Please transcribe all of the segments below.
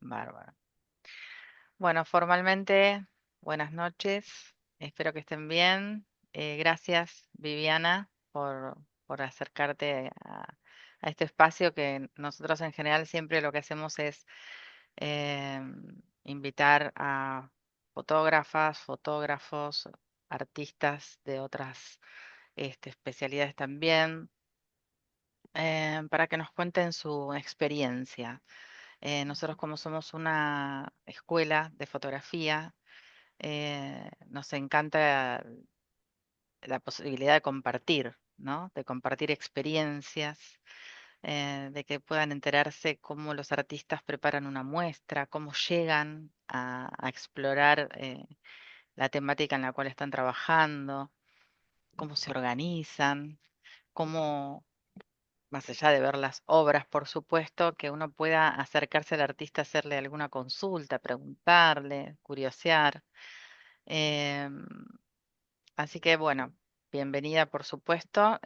Bárbaro. Bueno, formalmente, buenas noches. Espero que estén bien. Gracias, Viviana, por acercarte a este espacio que nosotros en general siempre lo que hacemos es eh, invitar a fotógrafas, fotógrafos, artistas de otras especialidades también, para que nos cuenten su experiencia. Nosotros como somos una escuela de fotografía, nos encanta la posibilidad de compartir, ¿no? De compartir experiencias, de que puedan enterarse cómo los artistas preparan una muestra, cómo llegan a explorar la temática en la cual están trabajando, cómo se organizan, cómo, más allá de ver las obras, por supuesto, que uno pueda acercarse al artista, hacerle alguna consulta, preguntarle, curiosear. Em, Así que bueno, bienvenida por supuesto.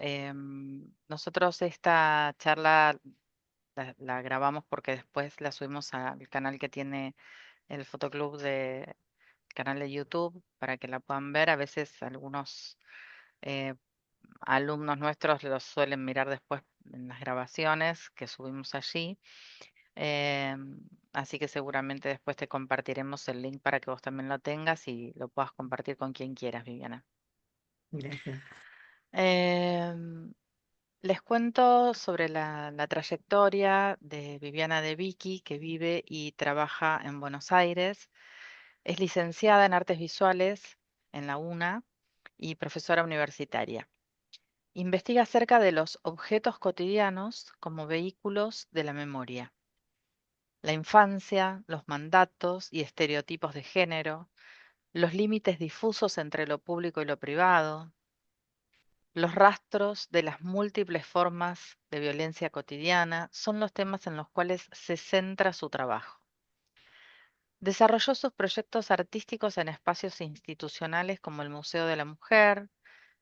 Nosotros esta charla la grabamos porque después la subimos al canal que tiene el Fotoclub de canal de YouTube para que la puedan ver. A veces algunos eh, alumnos nuestros los suelen mirar después en las grabaciones que subimos allí. Em, Así que seguramente después te compartiremos el link para que vos también lo tengas y lo puedas compartir con quien quieras, Viviana. Gracias. Em, Les cuento sobre la trayectoria de Viviana de Vicky, que vive y trabaja en Buenos Aires. Es licenciada en Artes Visuales en la UNA y profesora universitaria. Investiga acerca de los objetos cotidianos como vehículos de la memoria, la infancia, los mandatos y estereotipos de género, los límites difusos entre lo público y lo privado, los rastros de las múltiples formas de violencia cotidiana son los temas en los cuales se centra su trabajo. Desarrolló sus proyectos artísticos en espacios institucionales como el Museo de la Mujer,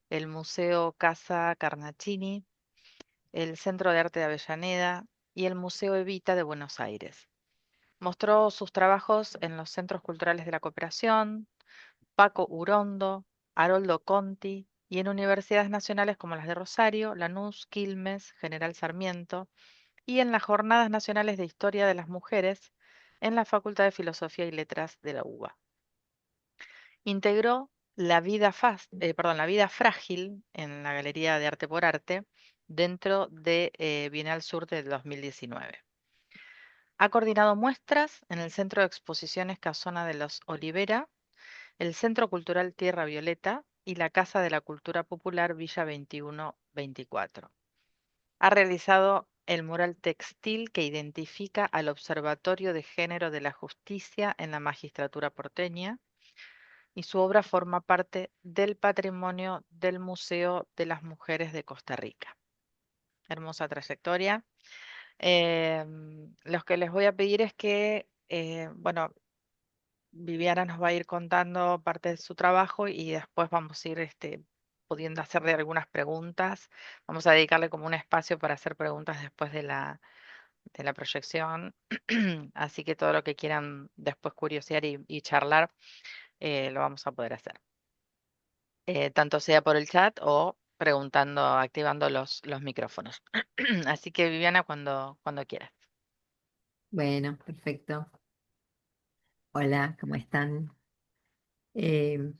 el Museo Casa Carnacini, el Centro de Arte de Avellaneda y el Museo Evita de Buenos Aires. Mostró sus trabajos en los Centros Culturales de la Cooperación, Paco Urondo, Haroldo Conti y en universidades nacionales como las de Rosario, Lanús, Quilmes, General Sarmiento y en las Jornadas Nacionales de Historia de las Mujeres en la Facultad de Filosofía y Letras de la UBA. Integró la vida frágil en la Galería de Arte por Arte dentro de Bienal Sur del 2019. Ha coordinado muestras en el Centro de Exposiciones Casona de los Olivera, el Centro Cultural Tierra Violeta y la Casa de la Cultura Popular Villa 2124. Ha realizado el mural textil que identifica al Observatorio de Género de la Justicia en la magistratura porteña y su obra forma parte del patrimonio del Museo de las Mujeres de Costa Rica. Hermosa trayectoria. Los que les voy a pedir es que, bueno, Viviana nos va a ir contando parte de su trabajo y después vamos a ir pudiendo hacerle algunas preguntas. Vamos a dedicarle como un espacio para hacer preguntas después de la proyección. Así que todo lo que quieran después curiosear y charlar, lo vamos a poder hacer. Tanto sea por el chat o preguntando, activando los micrófonos. Así que Viviana, cuando quieras. Bueno, perfecto. Hola, ¿cómo están? Eh,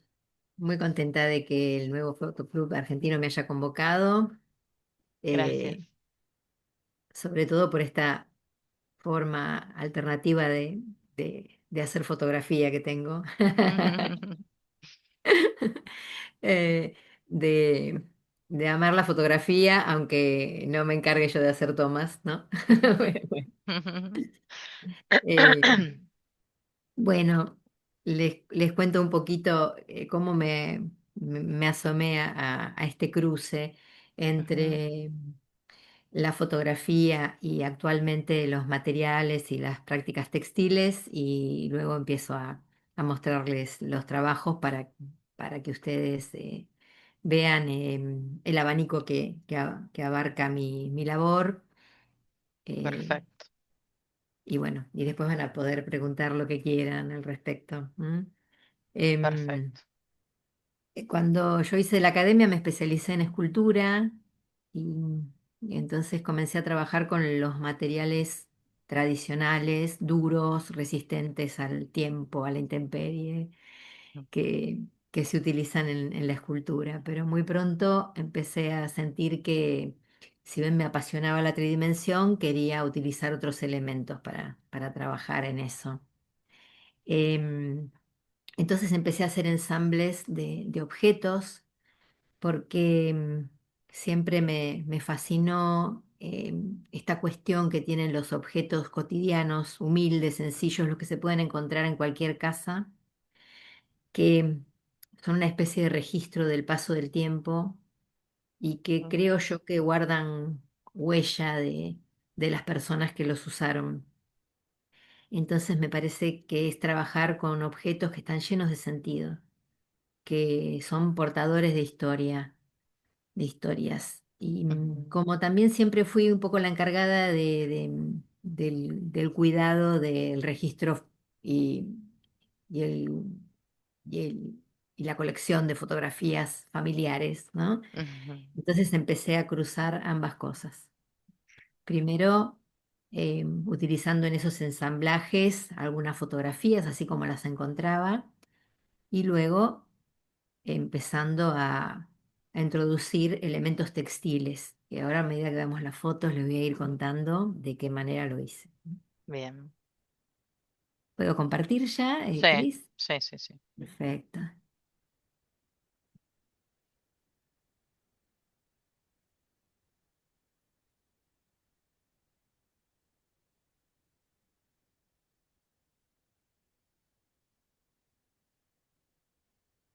Muy contenta de que el nuevo Fotoclub argentino me haya convocado, Gracias. eh, sobre todo por esta forma alternativa de hacer fotografía que tengo, Eh, de, de amar la fotografía, aunque no me encargue yo de hacer tomas, ¿no? Bueno, bueno. Eh, Bueno, les cuento un poquito cómo me asomé a este cruce Ujú. entre la fotografía y actualmente los materiales y las prácticas textiles y luego empiezo a mostrarles los trabajos para que ustedes vean el abanico que abarca mi labor. Eh, Perfecto. y bueno, y después van a poder preguntar lo que quieran al respecto. ¿M? Em, Perfecto. Cuando yo hice la academia me especialicé en escultura y, y entonces comencé a trabajar con los materiales tradicionales, duros, resistentes al tiempo, a la intemperie, que, que se utilizan en la escultura. Pero muy pronto empecé a sentir que, si bien me apasionaba la tridimensión, quería utilizar otros elementos para trabajar en eso. Em, entonces empecé a hacer ensambles de objetos porque siempre me fascinó esta cuestión que tienen los objetos cotidianos, humildes, sencillos, los que se pueden encontrar en cualquier casa, que son una especie de registro del paso del tiempo y que Mm, creo yo que guardan huella de las personas que los usaron. Entonces me parece que es trabajar con objetos que están llenos de sentido, que son portadores de historias. Y ujú, como también siempre fui un poco la encargada del cuidado del registro y, y, el, y, el- y la colección de fotografías familiares, ¿no? ujú, Entonces empecé a cruzar ambas cosas. Primero, utilizando en esos ensamblajes algunas fotografías, así como las encontraba, y luego empezando a introducir elementos textiles, que ahora a medida que veamos las fotos les voy a ir contando de qué manera lo hice. bien. ¿Puedo compartir ya, Sí, Cris? sí, sí, sí. Perfecto.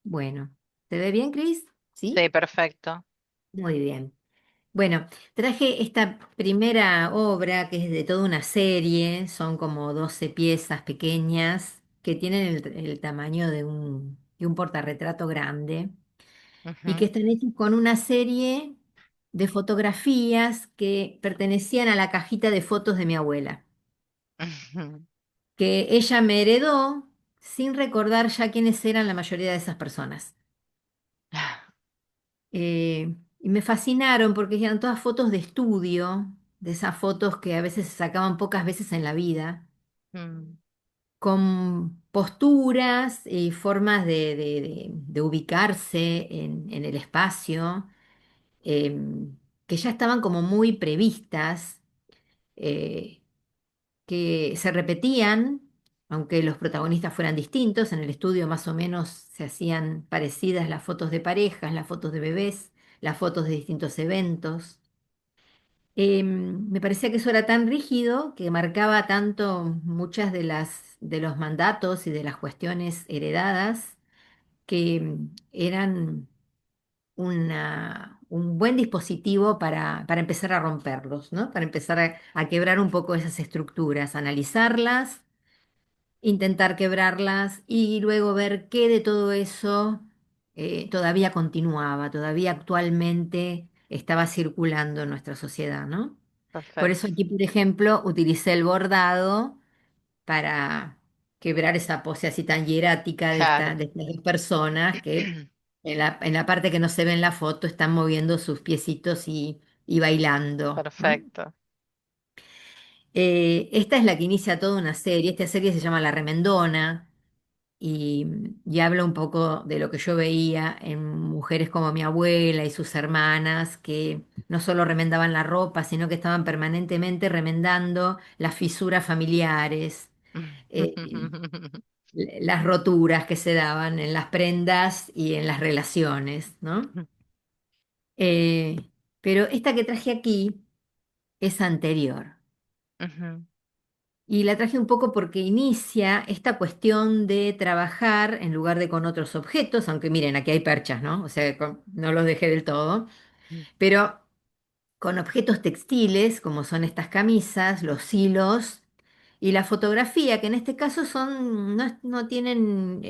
Bueno, ¿te ve bien, Cris? Sí, ¿Sí? perfecto. Muy bien. Bueno, traje esta primera obra que es de toda una serie, son como 12 piezas pequeñas que tienen el tamaño de un portarretrato grande y que Ujú, están hechos con una serie de fotografías que pertenecían a la cajita de fotos de mi abuela, ujú. que ella me heredó sin recordar ya quiénes eran la mayoría de esas personas. Y me fascinaron porque eran todas fotos de estudio, de esas fotos que a veces se sacaban pocas veces en la vida, Mm, con posturas y formas de ubicarse en el espacio, que ya estaban como muy previstas, eh, que se repetían, aunque los protagonistas fueran distintos. En el estudio más o menos se hacían parecidas las fotos de parejas, las fotos de bebés, las fotos de distintos eventos. Me parecía que eso era tan rígido, que marcaba tanto muchas de los mandatos y de las cuestiones heredadas, que eran un buen dispositivo para empezar a romperlos, ¿no? Para empezar a quebrar un poco esas estructuras, analizarlas, intentar quebrarlas y luego ver qué de todo eso todavía continuaba, todavía actualmente estaba circulando en nuestra sociedad, ¿no? Por eso perfecto. aquí, por ejemplo, utilicé el bordado para quebrar esa pose así tan hierática Claro. de estas dos personas que en la parte que no se ve en la foto están moviendo sus piecitos y bailando, ¿no? Perfecto. Esta es la que inicia toda una serie. Esta serie se llama La Remendona y, y habla un poco de lo que yo veía en mujeres como mi abuela y sus hermanas, que no solo remendaban la ropa, sino que estaban permanentemente remendando las fisuras familiares, eh, las roturas que se daban en las prendas y en las relaciones, ¿no? Pero esta que traje aquí es anterior. Ujú, Y la traje un poco porque inicia esta cuestión de trabajar en lugar de con otros objetos, aunque miren, aquí hay perchas, ¿no? O sea, no los dejé del todo, pero con objetos textiles, como son estas camisas, los hilos y la fotografía, que en este caso no tienen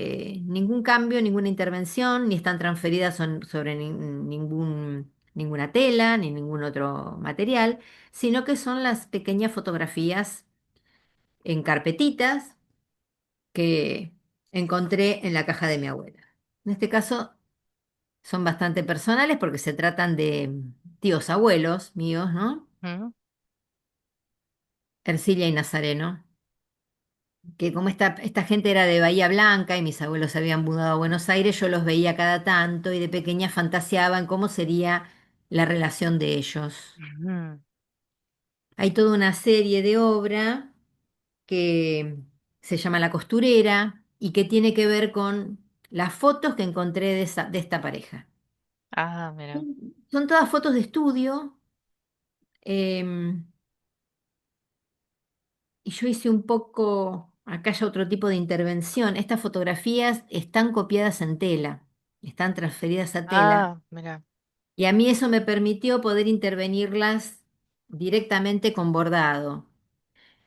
ningún cambio, ninguna intervención, ni están transferidas sobre ninguna tela, ni ningún otro material, sino que son las pequeñas fotografías en carpetitas que encontré en la caja de mi abuela. En este caso son bastante personales porque se tratan de tíos abuelos míos, ¿no? ujú, Ercilia y Nazareno, que como esta gente era de Bahía Blanca y mis abuelos se habían mudado a Buenos Aires, yo los veía cada tanto y de pequeña fantaseaba en cómo sería la relación de ellos. ujú. Hay toda una serie de obra que se llama La Costurera y que tiene que ver con las fotos que encontré de esta pareja. Ah, mira. Son todas fotos de estudio, y yo hice un poco, acá hay otro tipo de intervención. Estas fotografías están copiadas en tela, están transferidas a tela, Ah, mira. y a mí eso me permitió poder intervenirlas directamente con bordado.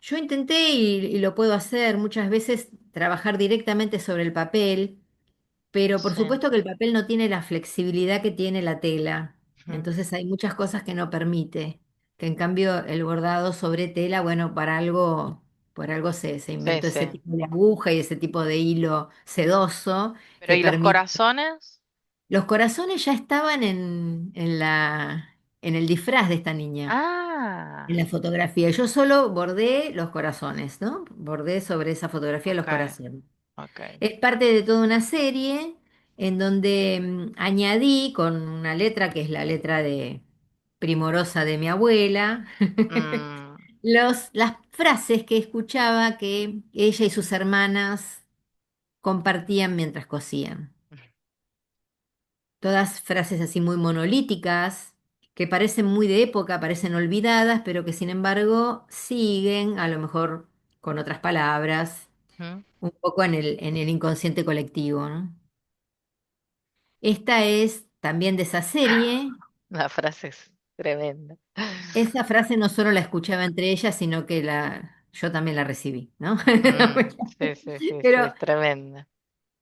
Yo intenté y lo puedo hacer muchas veces, trabajar directamente sobre el papel, pero por Sí. supuesto que el papel no tiene la flexibilidad que tiene la tela. Ujú. Entonces hay muchas cosas que no permite. Que en cambio el bordado sobre tela, bueno, por algo se Sí, inventó sí. ese tipo de aguja y ese tipo de hilo sedoso Pero que ¿y los permite. corazones? Los corazones ya estaban en el disfraz de esta niña, en Ah, la fotografía. Yo solo bordé los corazones, ¿no? Bordé sobre esa fotografía los ok, corazones. ok. Es parte de toda una serie en donde añadí con una letra que es la letra de primorosa de mi abuela, Mm, las frases que escuchaba que ella y sus hermanas compartían mientras cosían. Todas frases así muy monolíticas, que parecen muy de época, parecen olvidadas, pero que sin embargo siguen, a lo mejor con otras palabras, ujú. un poco en el inconsciente colectivo, ¿no? Esta es también de esa serie. La frase es tremenda. Esa frase no solo la escuchaba entre ellas, sino que yo también la recibí, ¿no? Sí, sí, sí, sí, Pero, es tremenda.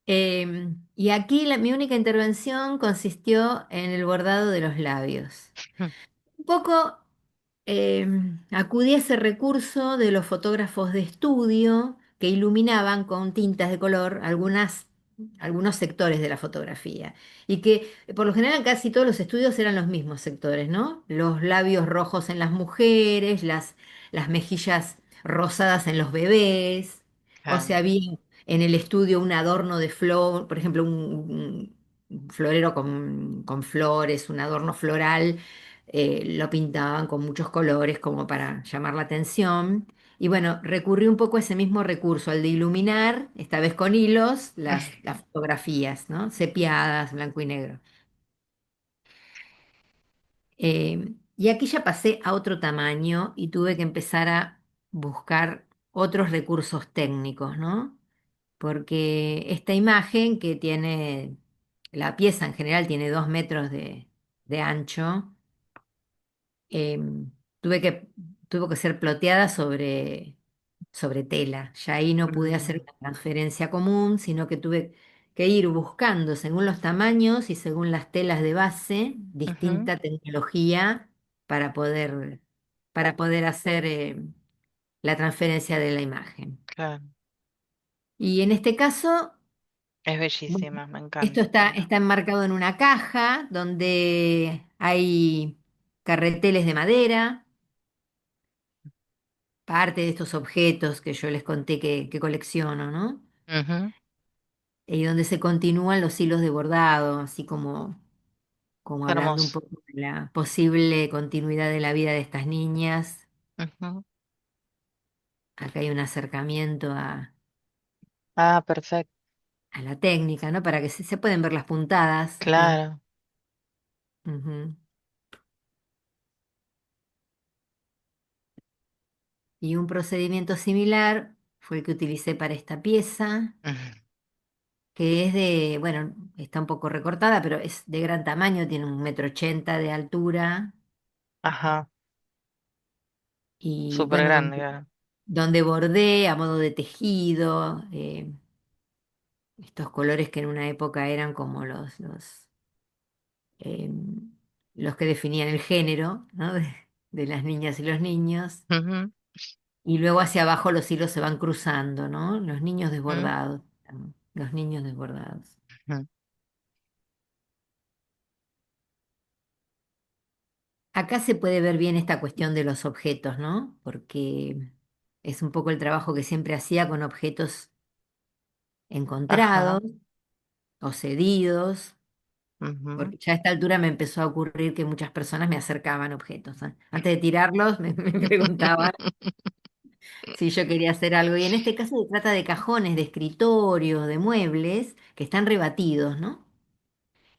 y aquí mi única intervención consistió en el bordado de los labios. Un poco eh, acudí a ese recurso de los fotógrafos de estudio que iluminaban con tintas de color algunos sectores de la fotografía. Y que por lo general casi todos los estudios eran los mismos sectores, ¿no? Los labios rojos en las mujeres, las mejillas rosadas en los bebés. O Claro. sea, había en el estudio un adorno de flor, por ejemplo, un florero con flores, un adorno floral, lo pintaban con muchos colores como para llamar la atención. Y bueno, recurrí un poco a ese mismo recurso, al de iluminar, esta vez con hilos, las fotografías, ¿no? Sepiadas, blanco y negro. Y aquí ya pasé a otro tamaño y tuve que empezar a buscar otros recursos técnicos, ¿no? Porque esta imagen que tiene, la pieza en general tiene 2 metros de ancho. em, tuve que, tuvo que ser ploteada sobre tela. Ya ahí no pude hacer Mm, una transferencia común, sino que tuve que ir buscando según los tamaños y según las telas de base, ujú, distinta tecnología para poder, para poder hacer la transferencia de la imagen. claro. Y en este caso, Es bueno, bellísima, me esto encanta. está enmarcado en una caja donde hay carreteles de madera, parte de estos objetos que yo les conté que colecciono, ¿no? Ujú, Y donde se continúan los hilos de bordado, así como qué hablando un hermoso. poco de la posible continuidad de la vida de estas niñas. Ujú. Acá hay un acercamiento Ah, perfecto. a la técnica, ¿no? Para que se pueden ver las puntadas, ¿no? Claro. Ujú. Y un procedimiento similar fue el que utilicé para esta pieza, Ujú. que es bueno, está un poco recortada, pero es de gran tamaño, tiene 1,80 m de altura. Ajá, Y súper bueno, grande, claro. donde bordé a modo de tejido, estos colores que en una época eran como eh, los que definían el género, ¿no? De las niñas y los niños. Ujú. Y luego hacia abajo los hilos se van cruzando, ¿no? Los niños Mm, desbordados, los niños desbordados. ujú. Acá se puede ver bien esta cuestión de los objetos, ¿no? Porque es un poco el trabajo que siempre hacía con objetos Ajá. encontrados o cedidos, Ujú. porque ya a esta altura me empezó a ocurrir que muchas personas me acercaban objetos, ¿eh? Antes de tirarlos, me preguntaban si yo quería hacer algo. Y en este caso se trata de cajones, de escritorios, de muebles que están rebatidos, ¿no?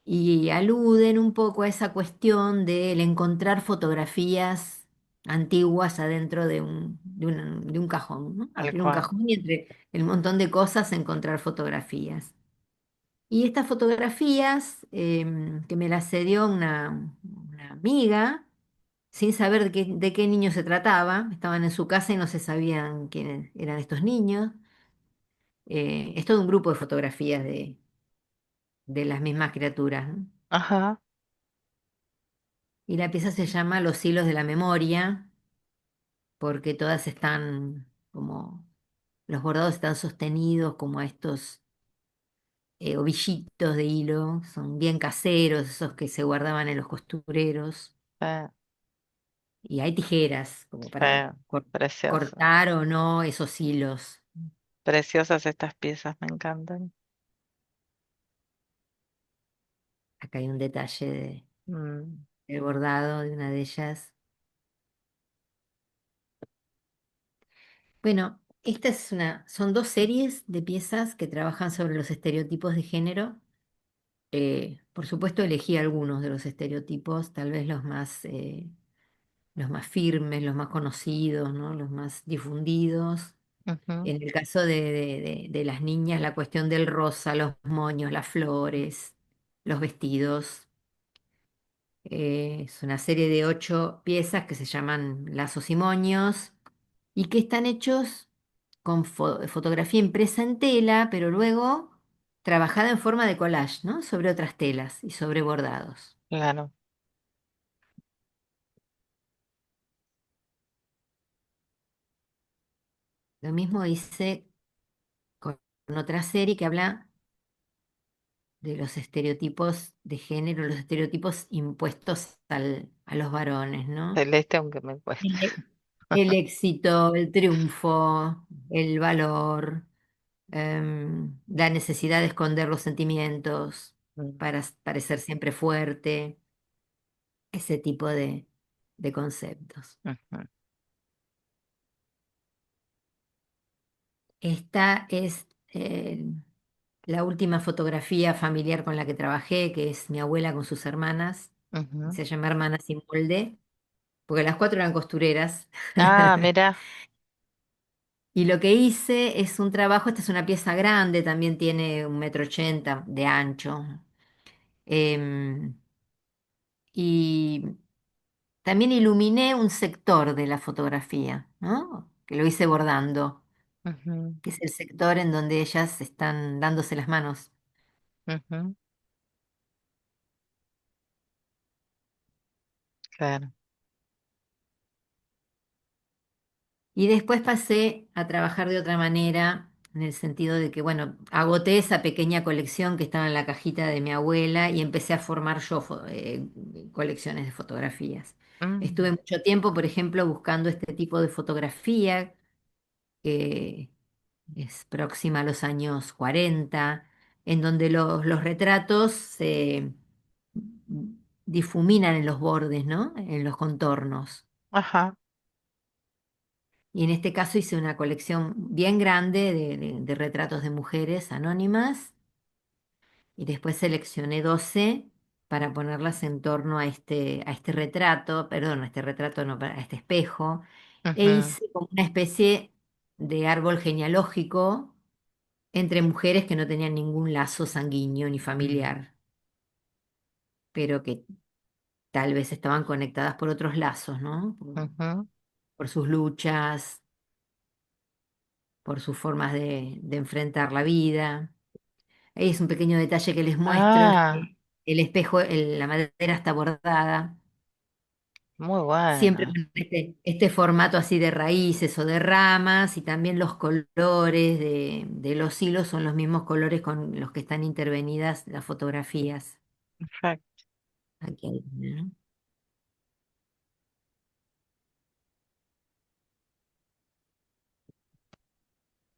Y aluden un poco a esa cuestión del encontrar fotografías antiguas adentro de un cajón, ¿no? Tal Abrir un cual. cajón y entre el montón de cosas encontrar fotografías. Y estas fotografías que me las cedió una amiga, sin saber de qué niño se trataba, estaban en su casa y no se sabían quiénes eran estos niños. Es todo un grupo de fotografías de las mismas criaturas, ¿no? Ajá. Y la pieza se llama Los hilos de la memoria, porque todas están como, los bordados están sostenidos como a estos ovillitos de hilo, son bien caseros, esos que se guardaban en los costureros. Feo, Y hay tijeras como para feo. Precioso. cortar o no esos hilos. Preciosas estas piezas, me encantan. Acá hay un detalle Mm, del bordado de una de ellas. Bueno, son dos series de piezas que trabajan sobre los estereotipos de género. Por supuesto, elegí algunos de los estereotipos, tal vez los más firmes, los más conocidos, ¿no? Los más difundidos. ujú. En el caso de las niñas, la cuestión del rosa, los moños, las flores, los vestidos. Es una serie de 8 piezas que se llaman lazos y moños y que están hechos con fotografía impresa en tela, pero luego trabajada en forma de collage, ¿no? Sobre otras telas y sobre bordados. Claro. Lo mismo hice con otra serie que habla de los estereotipos de género, los estereotipos impuestos a los varones, ¿no? Celeste, aunque me cueste. El, el éxito, el triunfo, el valor, la necesidad de esconder los sentimientos Mm, para parecer siempre fuerte, ese tipo de conceptos. ujú, Esta es la última fotografía familiar con la que trabajé, que es mi abuela con sus hermanas. ujú. Se llama Hermanas sin molde, porque las cuatro eran costureras. Ah, mira. Y lo que hice es un trabajo, esta es una pieza grande, también tiene 1,80 m de ancho. Em, y también iluminé un sector de la fotografía, ¿no? Que lo hice bordando, Ujú, que es el sector en donde ellas están dándose las manos. ujú. Claro. Y después pasé a trabajar de otra manera, en el sentido de que, bueno, agoté esa pequeña colección que estaba en la cajita de mi abuela y empecé a formar yo colecciones de fotografías. Estuve Mm, mucho tiempo, por ejemplo, buscando este tipo de fotografía que es próxima a los años 40, en donde los retratos se difuminan en los bordes, ¿no? En los contornos. ajá. Y en este caso hice una colección bien grande de retratos de mujeres anónimas y después seleccioné 12 para ponerlas en torno a este retrato, perdón, a este retrato no, a este espejo, e Ujú, hice como una especie de árbol genealógico entre mujeres que no tenían ningún lazo sanguíneo ni mm, familiar, pero que tal vez estaban conectadas por otros lazos, ¿no? ujú. Por sus luchas, por sus formas de enfrentar la vida. Ahí es un pequeño detalle que les muestro, es Ah, que el espejo, la madera está bordada Muy Siempre bueno. con este formato así de raíces o de ramas y también los colores de los hilos son los mismos colores con los que están intervenidas las fotografías. Perfecto. Aquí hay una, ¿no?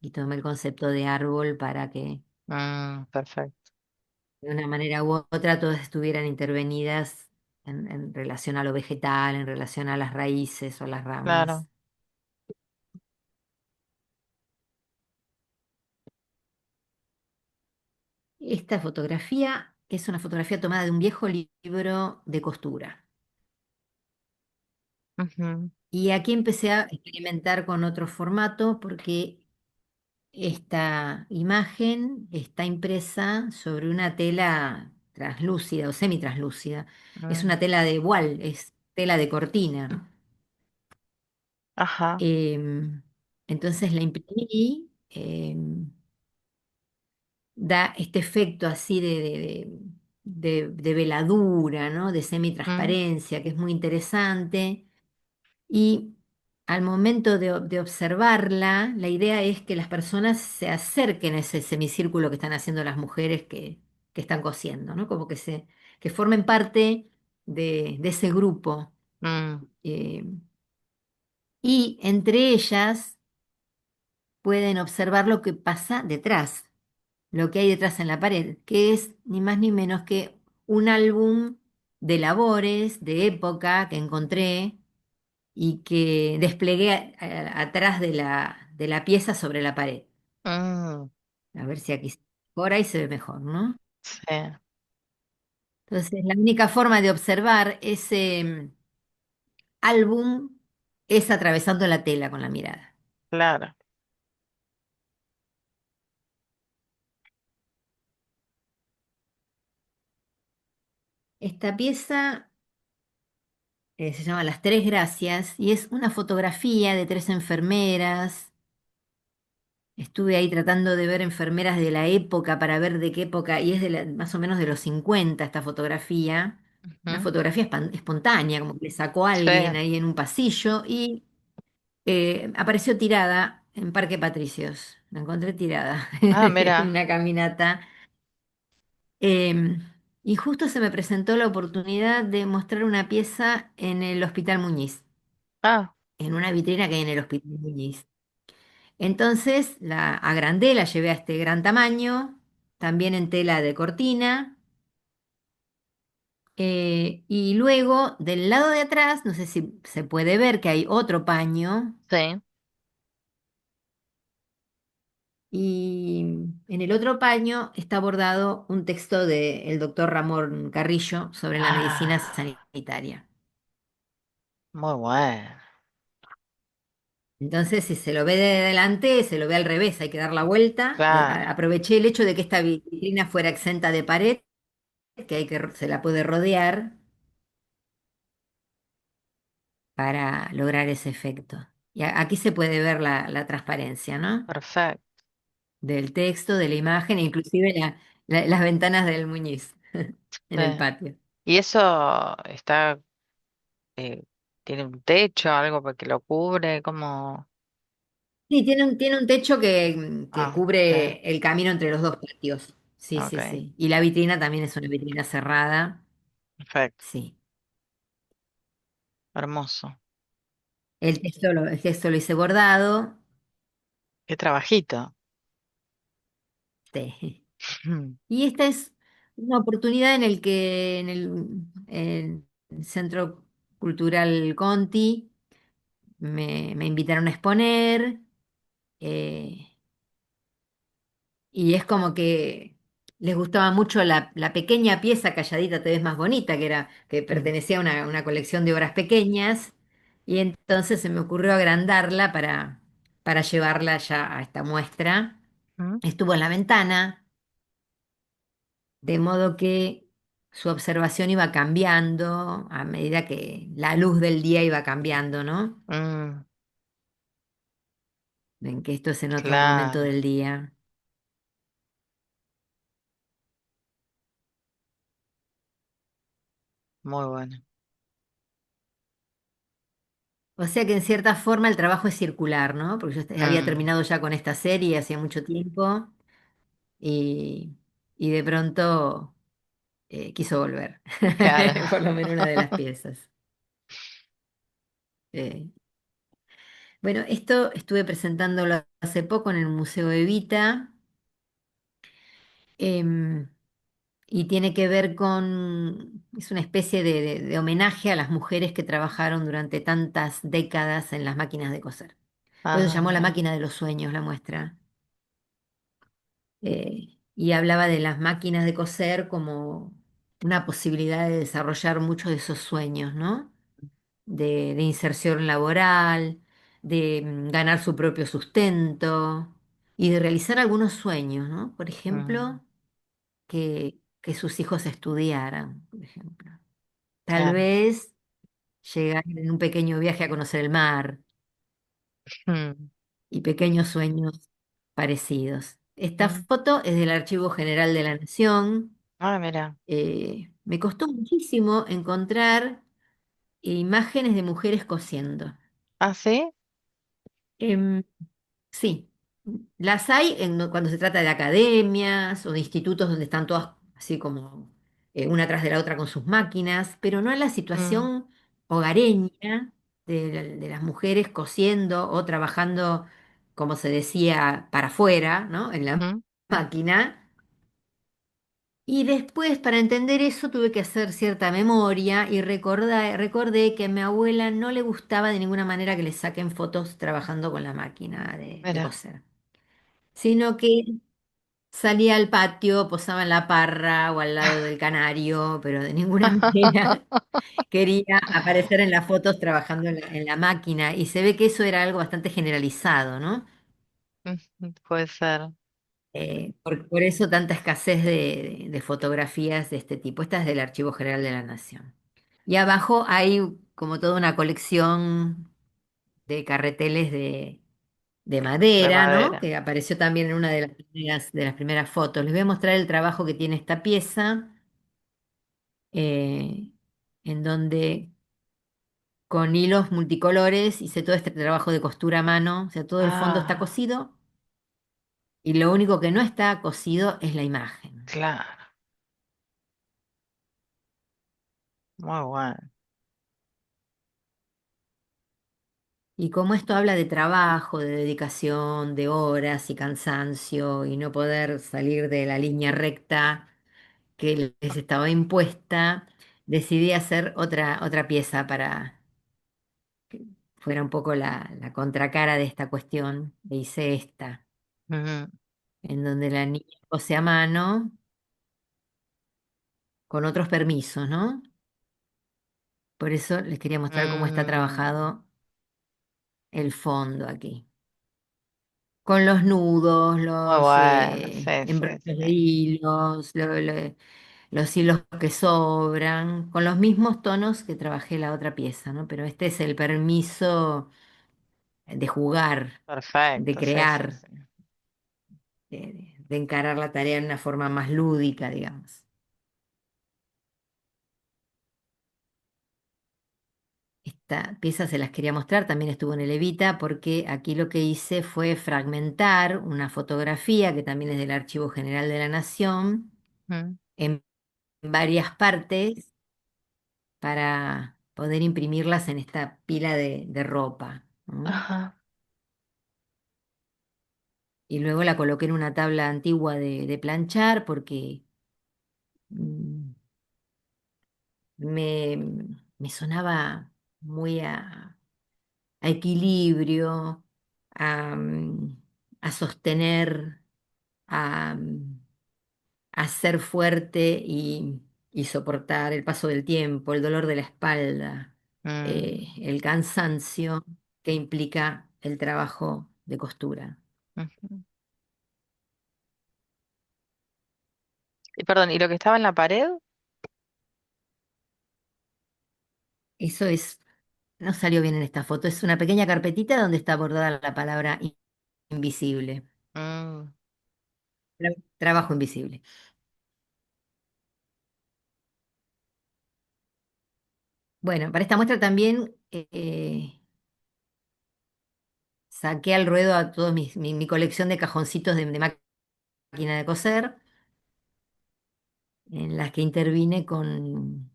Y tomé el concepto de árbol para que Perfecto. de una manera u otra todas estuvieran intervenidas en relación a lo vegetal, en relación a las raíces o las Claro. ramas. Esta fotografía es una fotografía tomada de un viejo libro de costura. Ujú, Y aquí empecé a experimentar con otro formato porque esta imagen está impresa sobre una tela translúcida o semitranslúcida. Es mm, una tela de voile, es tela de cortina. ajá. Entonces la imprimí, da este efecto así de veladura, ¿no? De Mm, semitransparencia, que es muy interesante. Y al momento de observarla, la idea es que las personas se acerquen a ese semicírculo que están haciendo las mujeres que están cosiendo, ¿no? Como que formen parte de ese grupo. mm, eh, y entre ellas pueden observar lo que pasa detrás, lo que hay detrás en la pared, que es ni más ni menos que un álbum de labores de época que encontré y que desplegué atrás de la pieza sobre la pared. mm, A ver si aquí por ahí se ve mejor, ¿no? sí, Entonces, la única forma de observar ese álbum es atravesando la tela con la mirada. claro. Esta pieza se llama Las Tres Gracias y es una fotografía de tres enfermeras. Estuve ahí tratando de ver enfermeras de la época para ver de qué época, y es más o menos de los 50 esta fotografía. Una Ujú, fotografía espontánea, como que le sacó a sí. alguien ahí en un pasillo y apareció tirada en Parque Patricios. La encontré tirada Ah, en mira. una caminata. Y justo se me presentó la oportunidad de mostrar una pieza en el Hospital Muñiz, Ah, en una vitrina que hay en el Hospital Muñiz. Entonces la agrandé, la llevé a este gran tamaño, también en tela de cortina. Y luego del lado de atrás, no sé si se puede ver que hay otro paño. sí. Y en el otro paño está bordado un texto del doctor Ramón Carrillo sobre la medicina Ah, sanitaria. muy bueno. Entonces, si se lo ve de delante, se lo ve al revés, hay que dar la vuelta. Claro, Aproveché el hecho de que esta vitrina fuera exenta de pared, que se la puede rodear para lograr ese efecto. Y aquí se puede ver la transparencia, ¿no? perfecto. Del texto, de la imagen, e inclusive las ventanas del Muñiz en Sí. el patio. ¿Y eso está, eh, tiene un techo, algo que lo cubre? Como... Sí, tiene un techo que Ah, sí. cubre el camino entre los dos patios. Sí, sí, Ok, sí. Y la vitrina también es una vitrina cerrada. perfecto. Sí. Hermoso. El texto lo hice bordado. Qué trabajito. Sí. Mm, Y esta es una oportunidad en el que en el Centro Cultural Conti me invitaron a exponer. eh, Y es como que les gustaba mucho la pequeña pieza calladita, te ves más bonita, que mm, pertenecía a una colección de obras pequeñas. Y entonces se me ocurrió agrandarla para llevarla ya a esta muestra. mm, Estuvo en la ventana, de modo que su observación iba cambiando a medida que la luz del día iba cambiando, ¿no? mm, Ven que esto es en otro momento claro, del día. muy bueno. O sea que en cierta forma el trabajo es circular, ¿no? Porque yo había Mm, terminado ya con esta serie hacía mucho tiempo y, y de pronto quiso volver, claro. por lo menos una de las piezas. Eh, bueno, esto estuve presentándolo hace poco en el Museo Evita. em, y tiene que ver con, es una especie de homenaje a las mujeres que trabajaron durante tantas décadas en las máquinas de coser. Por eso se Ah, llamó La mira. máquina de los sueños, la muestra. Y hablaba de las máquinas de coser como una posibilidad de desarrollar muchos de esos sueños, ¿no? De inserción laboral, de ganar su propio sustento y de realizar algunos sueños, ¿no? Por Mm, ejemplo, que sus hijos estudiaran, por ejemplo. Tal claro. vez llegar en un pequeño viaje a conocer el mar Mm, y pequeños sueños parecidos. Esta mm. foto es del Archivo General de la Nación. Ah, mira. Me costó muchísimo encontrar imágenes de mujeres cosiendo. ¿Ah, sí? Em, sí, las hay cuando se trata de academias o de institutos donde están todas así como una tras de la otra con sus máquinas, pero no en la Mm, situación hogareña de las mujeres cosiendo o trabajando, como se decía, para afuera, ¿no? En la mm, máquina. Y después, para entender eso, tuve que hacer cierta memoria y recordé que a mi abuela no le gustaba de ninguna manera que le saquen fotos trabajando con la máquina de mira. coser, sino que salía al patio, posaba en la parra o al lado del canario, pero de ninguna manera quería aparecer en las fotos trabajando en la máquina. Y se ve que eso era algo bastante generalizado, ¿no? Puede ser. Por eso tanta escasez de fotografías de este tipo. Esta es del Archivo General de la Nación. Y abajo hay como toda una colección de carreteles de De madera, ¿no? madera. Que apareció también en una de las primeras fotos. Les voy a mostrar el trabajo que tiene esta pieza, eh, en donde con hilos multicolores hice todo este trabajo de costura a mano. O sea, todo el fondo está Ah, cosido y lo único que no está cosido es la imagen. claro. Muy bueno. Y como esto habla de trabajo, de dedicación, de horas y cansancio y no poder salir de la línea recta que les estaba impuesta, decidí hacer otra pieza para que fuera un poco la contracara de esta cuestión. E hice esta, Ujú. en donde la niña cose a mano con otros permisos, ¿no? Por eso les quería mostrar cómo está Mm, trabajado el fondo aquí. Con los nudos, muy los bueno. Sí, sí, embroches de sí. hilos, los hilos que sobran, con los mismos tonos que trabajé la otra pieza, ¿no? Pero este es el permiso de jugar, de Perfecto. Sí, sí, crear, sí. de encarar la tarea de una forma más lúdica, digamos. Esta pieza se las quería mostrar, también estuvo en el Evita, porque aquí lo que hice fue fragmentar una fotografía que también es del Archivo General de la Nación Mm. en varias partes para poder imprimirlas en esta pila de ropa, ¿no? Ajá. Y luego la coloqué en una tabla antigua de planchar porque mm, me, me sonaba muy a equilibrio, a, a sostener, a, a ser fuerte y soportar el paso del tiempo, el dolor de la espalda, Mm, el cansancio que implica el trabajo de costura. ujú. Y perdón, ¿y lo que estaba en la pared? Eso es, no salió bien en esta foto, es una pequeña carpetita donde está bordada la palabra invisible, Mm, trabajo invisible. Bueno, para esta muestra también saqué al ruedo a toda mi colección de cajoncitos de máquina de coser, en las que intervine con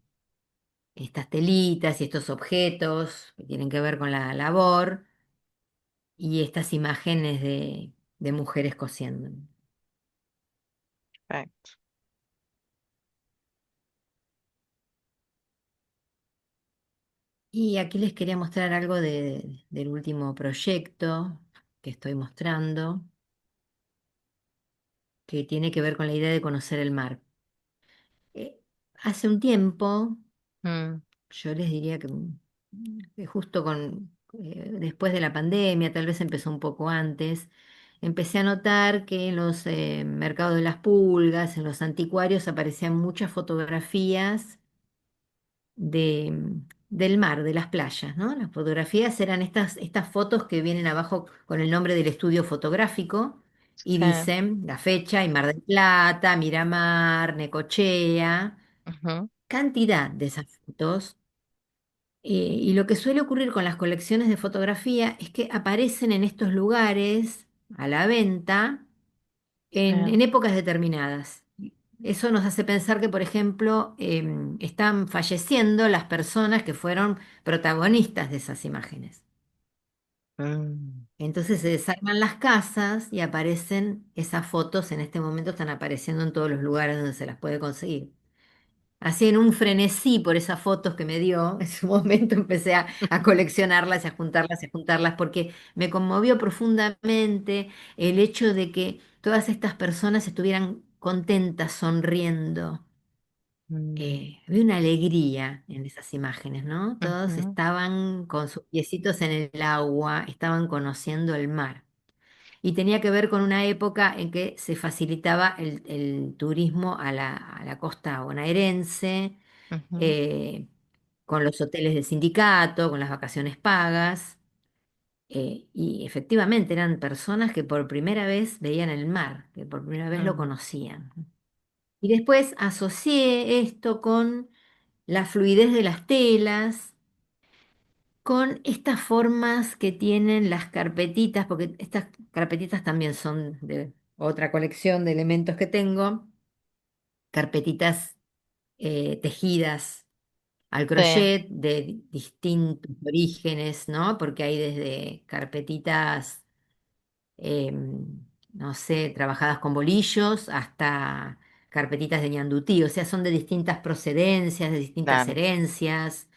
estas telitas y estos objetos que tienen que ver con la labor y estas imágenes de mujeres cosiendo. Perfecto. Y aquí les quería mostrar algo del último proyecto que estoy mostrando, que tiene que ver con la idea de conocer el mar. Hace un tiempo, Mm, yo les diría que justo después de la pandemia, tal vez empezó un poco antes, empecé a notar que en los mercados de las pulgas, en los anticuarios, aparecían muchas fotografías del mar, de las playas, ¿no? Las fotografías eran estas fotos que vienen abajo con el nombre del estudio fotográfico y sí. dicen la fecha y Mar del Plata, Miramar, Necochea, Ujú, cantidad de esas fotos. Y lo que suele ocurrir con las colecciones de fotografía es que aparecen en estos lugares a la venta sí. en épocas determinadas. Eso nos hace pensar que, por ejemplo, están falleciendo las personas que fueron protagonistas de esas imágenes. Mm, Entonces se desarman las casas y aparecen esas fotos, en este momento están apareciendo en todos los lugares donde se las puede conseguir. Así en un frenesí por esas fotos que me dio, en su momento empecé a coleccionarlas y a juntarlas y a juntarlas porque me conmovió profundamente el hecho de que todas estas personas estuvieran contentas, sonriendo. mm, Vi una alegría en esas imágenes, ¿no? Todos ujú, estaban con sus piecitos en el agua, estaban conociendo el mar. Y tenía que ver con una época en que se facilitaba el turismo a la costa bonaerense, ujú, eh, con los hoteles de sindicato, con las vacaciones pagas, y efectivamente eran personas que por primera vez veían el mar, que por primera vez lo mm, conocían. Y después asocié esto con la fluidez de las telas, con estas formas que tienen las carpetitas, porque estas carpetitas también son de otra colección de elementos que tengo, carpetitas tejidas al sí, crochet de distintos orígenes, ¿no? Porque hay desde carpetitas, no sé, trabajadas con bolillos hasta carpetitas de ñandutí, o sea, son de distintas procedencias, de distintas claro. herencias,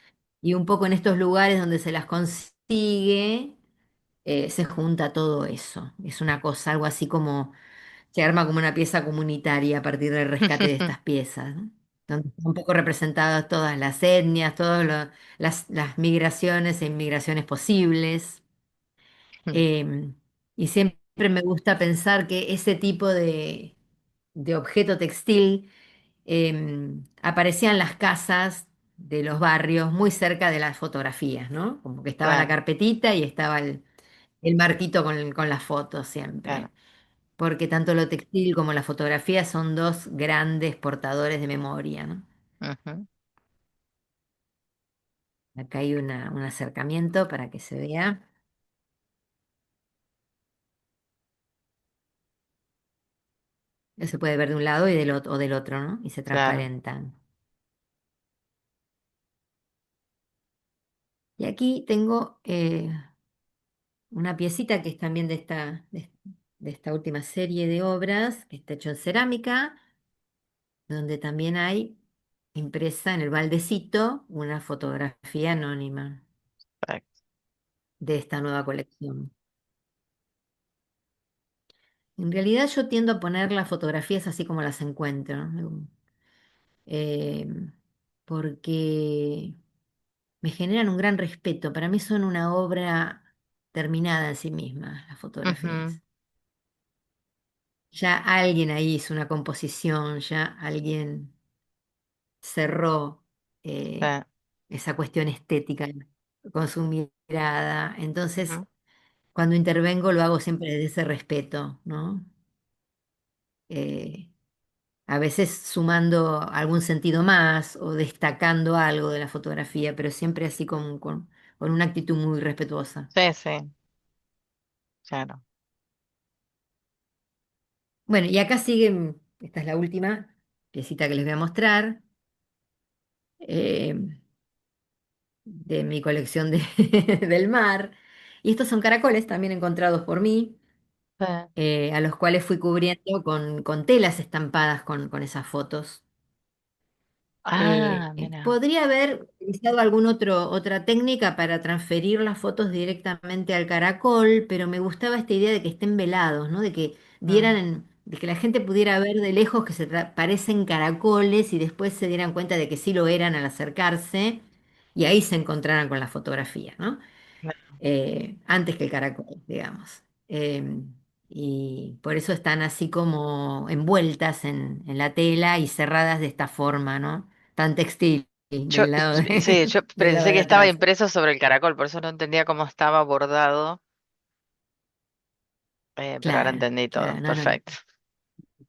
y un poco en estos lugares donde se las consigue, se junta todo eso. Es una cosa, algo así como se arma como una pieza comunitaria a partir del rescate de estas piezas, ¿no? Donde están un poco representadas todas las etnias, todas las migraciones e inmigraciones posibles. Eh, y siempre me gusta pensar que ese tipo de objeto textil aparecía en las casas de los barrios muy cerca de las fotografías, ¿no? Como que estaba la Claro, carpetita y estaba el marquito con las fotos claro. siempre. Porque tanto lo textil como la fotografía son dos grandes portadores de memoria, ¿no? Ujú, Acá hay un acercamiento para que se vea. Se puede ver de un lado y o del otro, ¿no? Y se claro. transparentan. Y aquí tengo una piecita que es también de esta última serie de obras, que está hecho en cerámica, donde también hay impresa en el baldecito una fotografía anónima Perfecto. de esta nueva colección. En realidad yo tiendo a poner las fotografías así como las encuentro, ¿no? Eh, porque me generan un gran respeto. Para mí son una obra terminada en sí misma, las Ujú, fotografías. Ya alguien ahí hizo una composición, ya alguien cerró sí, esa cuestión estética con su mirada. Entonces, ujú, cuando intervengo lo hago siempre desde ese respeto, ¿no? Eh, a veces sumando algún sentido más o destacando algo de la fotografía, pero siempre así con una actitud muy respetuosa. sí, sí. claro. Bueno, y acá siguen, esta es la última piecita que les voy a mostrar, eh, de mi colección del mar. Y estos son caracoles también encontrados por mí, Sí. a los cuales fui cubriendo con telas estampadas con esas fotos. Ah, mira. Podría haber utilizado otra técnica para transferir las fotos directamente al caracol, pero me gustaba esta idea de que estén velados, ¿no? De que Mm, de que la gente pudiera ver de lejos que parecen caracoles y después se dieran cuenta de que sí lo eran al acercarse y ahí se encontraran con la fotografía, ¿no? claro. Antes que el caracol, digamos. Y por eso están así como envueltas en la tela y cerradas de esta forma, ¿no? Tan textil Yo, sí, yo del lado pensé de que estaba atrás. impreso sobre el caracol, por eso no entendía cómo estaba bordado, pero ahora Claro, entendí todo. claro, no, no, no. Perfecto,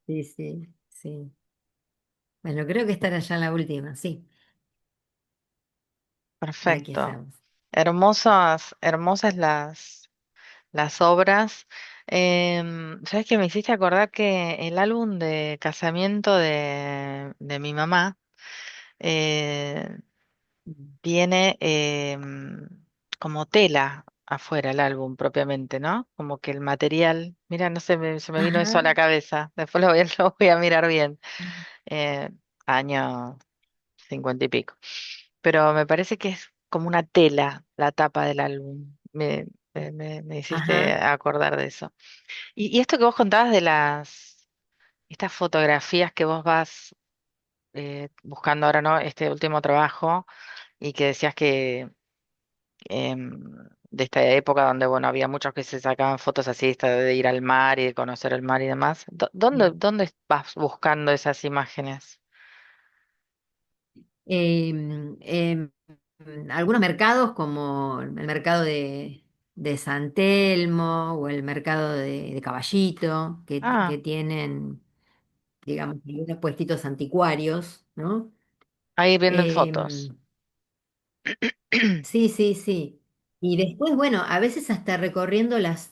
Sí, sí, sí. Bueno, creo que esta era ya la última, sí. Y aquí perfecto. estamos. Hermosas, hermosas las obras. ¿Sabes qué? Me hiciste acordar que el álbum de casamiento de mi mamá eh, tiene como tela afuera el álbum propiamente, ¿no? Como que el material, mira, no sé, se me vino eso a Ajá. la cabeza. Después lo voy, lo voy a mirar bien. Eh, año 50 y pico. Pero me parece que es como una tela la tapa del álbum. Me hiciste Ajá. acordar de eso. Y esto que vos contabas de estas fotografías que vos vas buscando ahora, ¿no? Este último trabajo y que decías que de esta época donde, bueno, había muchos que se sacaban fotos así, esta de ir al mar y de conocer el mar y demás. ¿Dónde vas buscando esas imágenes? En algunos mercados como el mercado de San Telmo o el mercado de Caballito, que Ah, tienen, digamos, unos puestitos anticuarios, ¿no? ahí viendo fotos. Em, sí, sí, sí. Y después, bueno, a veces hasta recorriendo las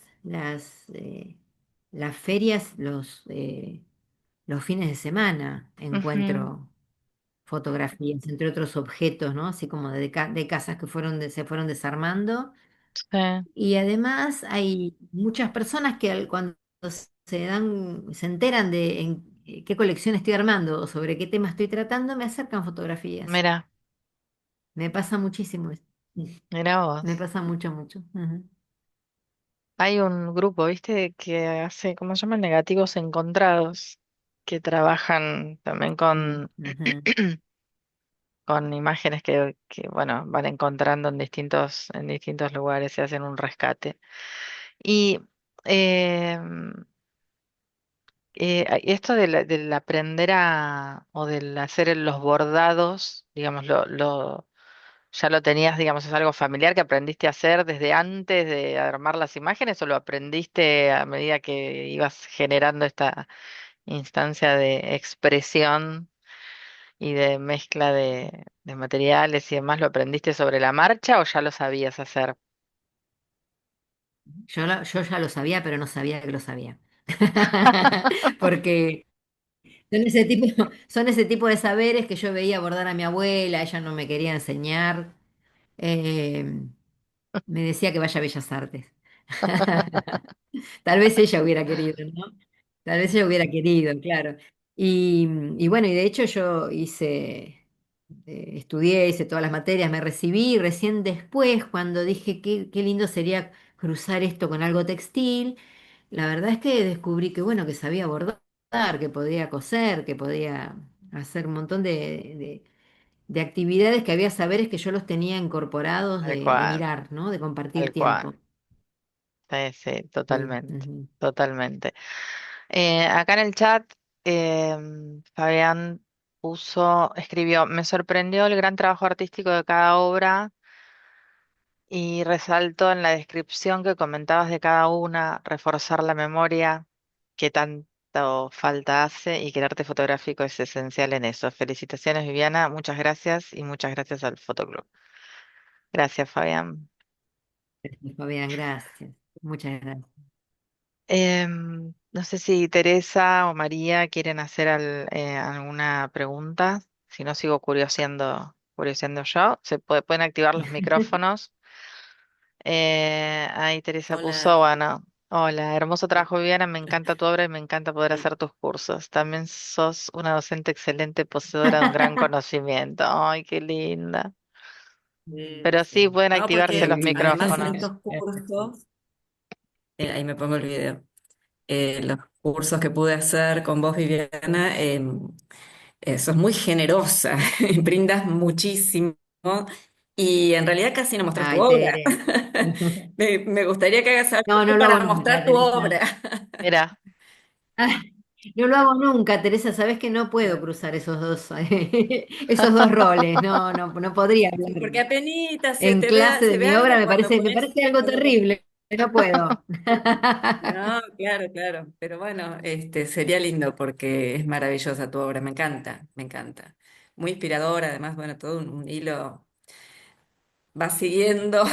ferias los fines de semana Ujú, encuentro fotografías, entre otros objetos, ¿no? Así como de casas que se fueron desarmando. sí, Y además hay muchas personas que cuando se enteran de qué colección estoy armando o sobre qué tema estoy tratando, me acercan fotografías. mira, Me pasa muchísimo eso. mira Me vos. pasa mucho, mucho. Ujú. Hay un grupo, ¿viste? Que hace, ¿cómo se llaman? Negativos encontrados, que trabajan también Sí, ujú. con imágenes bueno, van encontrando en distintos lugares y hacen un rescate. Y em, esto del aprender o del hacer los bordados, digamos, ya lo tenías, digamos, es algo familiar que aprendiste a hacer desde antes de armar las imágenes o lo aprendiste a medida que ibas generando esta instancia de expresión y de mezcla de materiales y demás, ¿lo aprendiste sobre la marcha o ya lo sabías hacer? Yo ya lo sabía, pero no sabía que lo sabía. Porque son ese tipo de saberes que yo veía abordar a mi abuela, ella no me quería enseñar. Eh, Me decía que vaya a Bellas Artes. Tal vez ella hubiera querido, ¿no? Tal vez ella hubiera querido, claro. Y bueno, y de hecho estudié, hice todas las materias, me recibí, y recién después, cuando dije qué lindo sería cruzar esto con algo textil, la verdad es que descubrí que, bueno, que sabía bordar, que podía coser, que podía hacer un montón de actividades que había saberes que yo los tenía incorporados Tal de cual, mirar, ¿no? De compartir tal cual. tiempo. Sí, sí, Sí, totalmente, ujú. totalmente. Acá en el chat, Fabián escribió, me sorprendió el gran trabajo artístico de cada obra y resaltó en la descripción que comentabas de cada una, reforzar la memoria, que tanto falta hace y que el arte fotográfico es esencial en eso. Felicitaciones, Viviana, muchas gracias y muchas gracias al Fotoclub. Gracias, Fabián. Fabián, gracias. Muchas gracias. No sé si Teresa o María quieren hacer alguna pregunta. Si no, sigo curioseando yo. Pueden activar los micrófonos. Ahí Teresa Hola. puso, bueno, hola, hermoso trabajo, Viviana. Me encanta tu obra y me encanta poder hacer tus cursos. También sos una docente excelente, poseedora de un gran conocimiento. Ay, qué linda. Pero Sí. sí, pueden No, activarse porque los Qué además en micrófonos. estos cursos, ahí me pongo el video, los cursos que pude hacer con vos, Viviana, sos muy generosa, brindas muchísimo y en realidad casi no mostrás tu Ay, obra. Tere. Me gustaría que hagas algo No, no tú lo hago para nunca, mostrar tu Teresa. obra. Mira, Ah, no lo hago nunca, Teresa. Sabes que no puedo cruzar esos dos roles. No, no, no podría Sí, hablar porque apenitas en clase de se ve mi obra. algo cuando Me pones, parece algo cuando pones. terrible. No puedo. No, claro, claro. Pero bueno, sería lindo porque es maravillosa tu obra, me encanta, me encanta. Muy inspiradora, además, bueno, todo un hilo, va siguiendo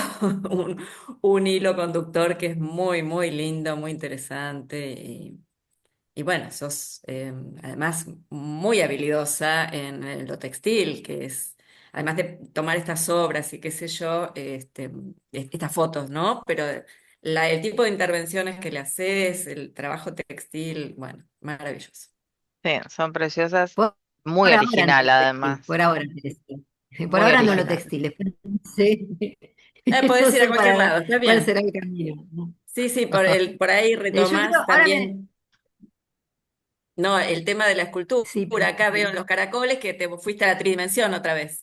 un, un hilo conductor que es muy, muy lindo, muy interesante. Y bueno, sos además muy habilidosa en lo textil, que es, además de tomar estas obras y qué sé yo, estas fotos, ¿no? Pero el tipo de intervenciones que le haces, el trabajo textil, bueno, maravilloso. sí, son preciosas, Por, muy por ahora no original lo textil. además, Por ahora, Teresa. Por muy ahora no lo original. textil. Después no sé, no Podés ir a sé cualquier lado, está cuál bien. será el camino, ¿no? Sí, sí, por ahí Yo creo, retomás ahora me, también, no, el tema de la escultura. sí, Acá veo en los caracoles que te fuiste a la tridimensión otra vez.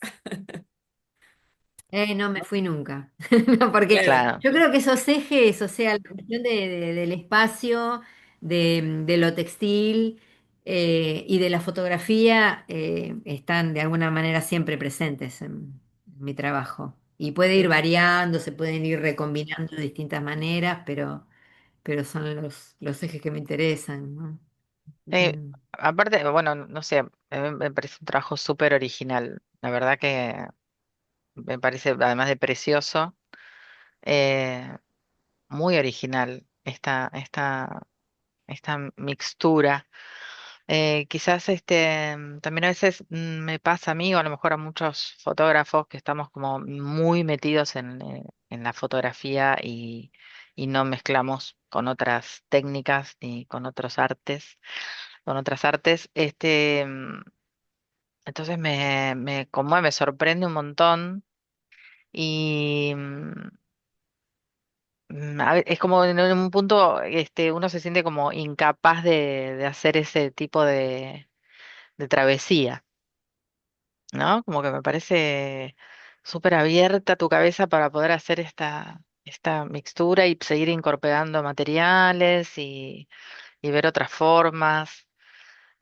no me fui nunca. No, porque Claro. Claro. yo creo que esos ejes, o sea, la cuestión del espacio, de lo textil y de la fotografía están de alguna manera siempre presentes en mi trabajo. Y puede ir Sí. variando, se pueden ir recombinando de distintas maneras, pero son los ejes que me interesan, ¿no? Sí, Mm. aparte, bueno, no sé, a mí me parece un trabajo súper original. La verdad que me parece, además de precioso, eh, muy original esta mixtura. Quizás también a veces me pasa a mí o a lo mejor a muchos fotógrafos que estamos como muy metidos en la fotografía y no mezclamos con otras técnicas ni con otros artes, con otras artes. Entonces me conmueve, me sorprende un montón y es como en un punto uno se siente como incapaz de hacer ese tipo de travesía. ¿No? Como que me parece súper abierta tu cabeza para poder hacer esta mixtura y seguir incorporando materiales y ver otras formas.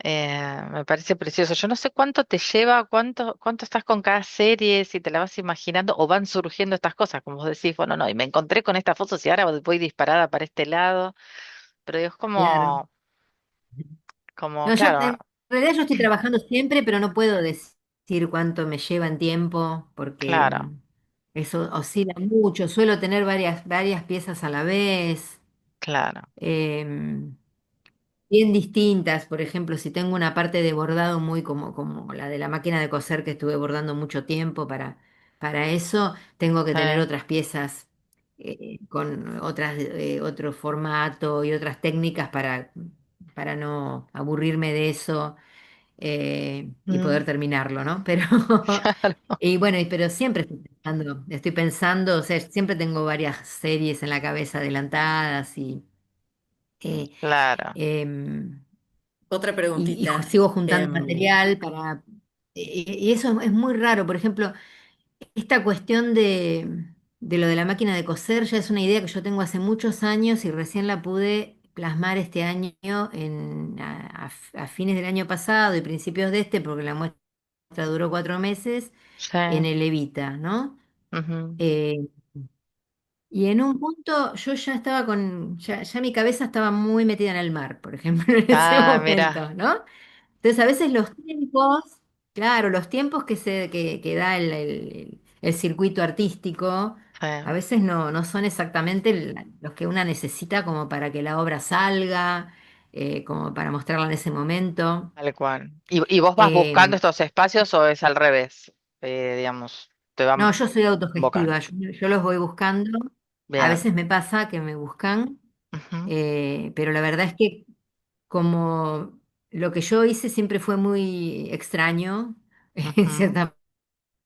Me parece precioso. Yo no sé cuánto te lleva, cuánto estás con cada serie, si te la vas imaginando o van surgiendo estas cosas, como vos decís, bueno, no, y me encontré con esta foto, y ahora voy disparada para este lado, pero es Claro. como, No, claro, en realidad yo estoy trabajando siempre, pero no puedo decir cuánto me lleva en tiempo, porque claro, eso oscila mucho. Suelo tener varias piezas a la vez, claro. em, bien distintas. Por ejemplo, si tengo una parte de bordado muy como la de la máquina de coser que estuve bordando mucho tiempo para eso, tengo que tener Sí. otras piezas con otro formato y otras técnicas para no aburrirme de eso y Mm, poder terminarlo, ¿no? Pero, claro, y bueno, pero siempre estoy pensando, o sea, siempre tengo varias series en la cabeza adelantadas eh, claro. em, Otra y preguntita. sigo juntando material para... y eso es muy raro, por ejemplo, esta cuestión de lo de la máquina de coser ya es una idea que yo tengo hace muchos años y recién la pude plasmar este año a fines del año pasado y principios de este, porque la muestra duró 4 meses Sí. en el Evita, ¿no? Ujú. Eh, y en un punto yo ya estaba ya mi cabeza estaba muy metida en el mar, por ejemplo, en ese Ah, mira, momento, ¿no? Entonces a veces los tiempos, claro, los tiempos que da el circuito artístico sí, A veces no son exactamente los que una necesita como para que la obra salga, como para mostrarla en ese momento. tal cual. Y vos vas buscando Eh, estos espacios o es al revés? Digamos, te no, van yo soy invocando. autogestiva, yo los voy buscando. A Bien. veces me pasa que me buscan, Ujú, pero la verdad es que como lo que yo hice siempre fue muy extraño, en ujú, cierta